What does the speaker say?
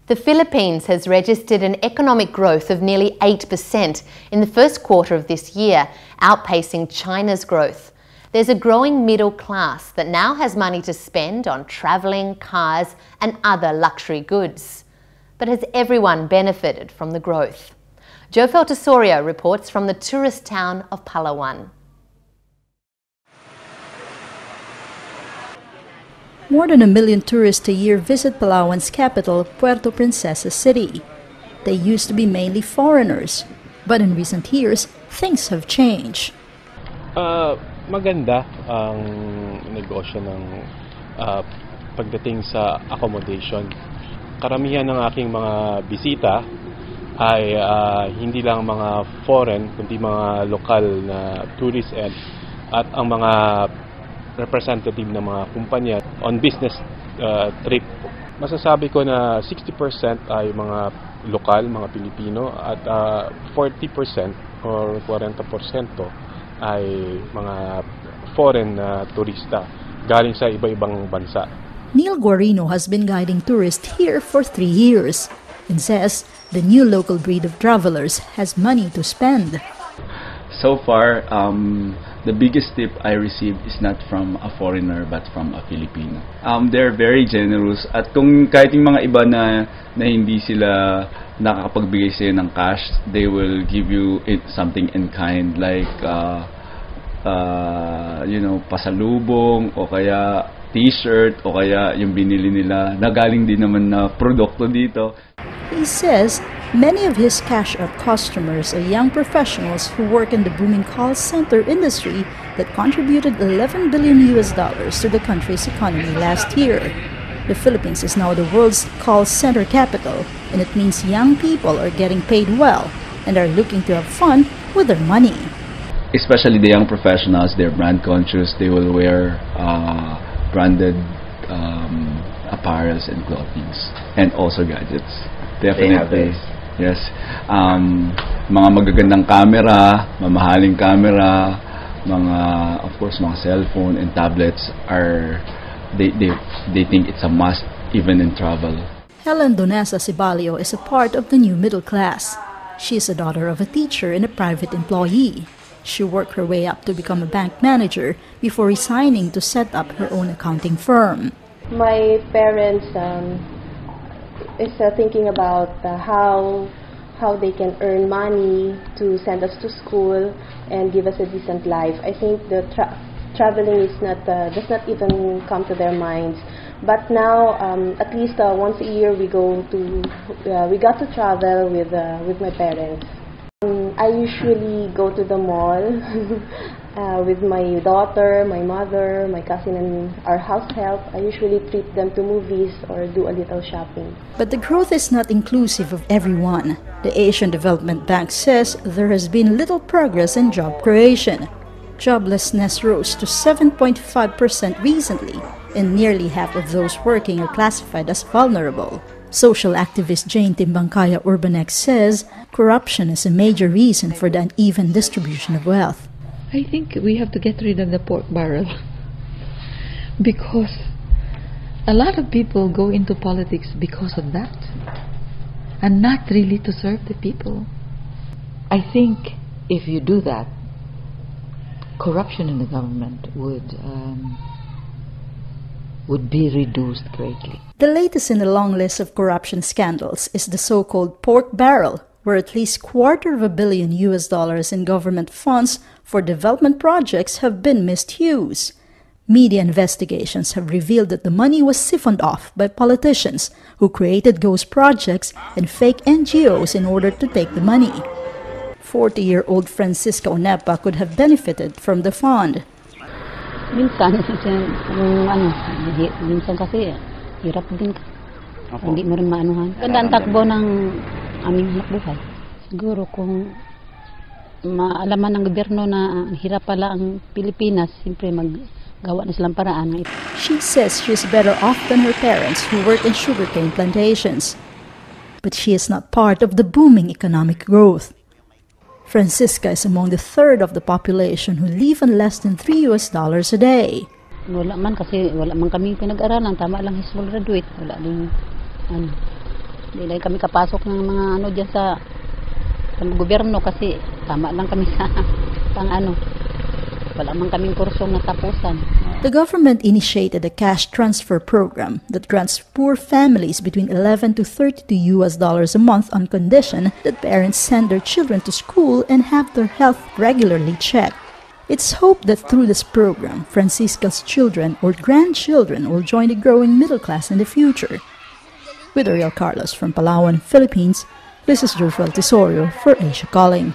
The Philippines has registered an economic growth of nearly 8% in the first quarter of this year, outpacing China's growth. There's a growing middle class that now has money to spend on travelling, cars and other luxury goods. But has everyone benefited from the growth? Jofelle Tesorio reports from the tourist town of Palawan. More than 1 million tourists a year visit Palawan's capital, Puerto Princesa City. They used to be mainly foreigners, but in recent years, things have changed. Maganda ang negosyo ng pagdating sa accommodation. Karamihan ng aking mga bisita ay hindi lang mga foreign, kundi mga lokal na tourists at ang mga representative ng mga kumpanya on business trip. Masasabi ko na 60% ay mga lokal, mga Pilipino at 40% or 40% ay mga foreign na turista galing sa iba-ibang bansa. Neil Guarino has been guiding tourists here for 3 years and says the new local breed of travelers has money to spend. So far, the biggest tip I received is not from a foreigner but from a Filipino. They're very generous at kung kahit yung mga iba na hindi sila nakakapagbigay sa'yo ng cash, they will give you something in kind like pasalubong o kaya t-shirt o kaya yung binili nila na galing din naman na produkto dito. He says many of his cash-up customers are young professionals who work in the booming call center industry that contributed $11 billion to the country's economy last year. The Philippines is now the world's call center capital, and it means young people are getting paid well and are looking to have fun with their money. Especially the young professionals, they're brand conscious. They will wear branded apparels and clothing and also gadgets. Definitely. Yes. Mga magagandang camera, mamahaling camera, of course, mga cellphone and tablets they think it's a must even in travel. Helen Donesa Cibalio is a part of the new middle class. She is a daughter of a teacher and a private employee. She worked her way up to become a bank manager before resigning to set up her own accounting firm. My parents is thinking about how they can earn money to send us to school and give us a decent life. I think the traveling is does not even come to their minds. But now, at least once a year, we got to travel with my parents. I usually go to the mall with my daughter, my mother, my cousin, and our house help. I usually treat them to movies or do a little shopping. But the growth is not inclusive of everyone. The Asian Development Bank says there has been little progress in job creation. Joblessness rose to 7.5% recently, and nearly half of those working are classified as vulnerable. Social activist Jane Timbankaya Urbanex says corruption is a major reason for the uneven distribution of wealth. I think we have to get rid of the pork barrel because a lot of people go into politics because of that and not really to serve the people. I think if you do that, corruption in the government would be reduced greatly. The latest in the long list of corruption scandals is the so-called pork barrel, where at least $250 million in government funds for development projects have been misused. Media investigations have revealed that the money was siphoned off by politicians who created ghost projects and fake NGOs in order to take the money. 40-year-old Francisca Onepa could have benefited from the fund. Minsan kasi hirap din ka. Hindi mo rin maanuhan. Ganda ang takbo ng aming anak buhay. Siguro kung maalaman ng gobyerno na hirap pala ang Pilipinas, siyempre maggawa na silang paraan. She says she's better off than her parents who work in sugarcane plantations. But she is not part of the booming economic growth. Francisca is among the third of the population who live on less than $3 a day. Wala man kasi wala man kami pinag-aralan, tama lang high school graduate, wala din Hindi lang kami kapasok ng mga ano dyan sa gobyerno kasi tama lang kami sa wala man kaming kursong natapusan. The government initiated a cash transfer program that grants poor families between $11 to $32 a month on condition that parents send their children to school and have their health regularly checked. It's hoped that through this program, Francisca's children or grandchildren will join the growing middle class in the future. With Ariel Carlos from Palawan, Philippines, this is Jofelle Tesorio for Asia Calling.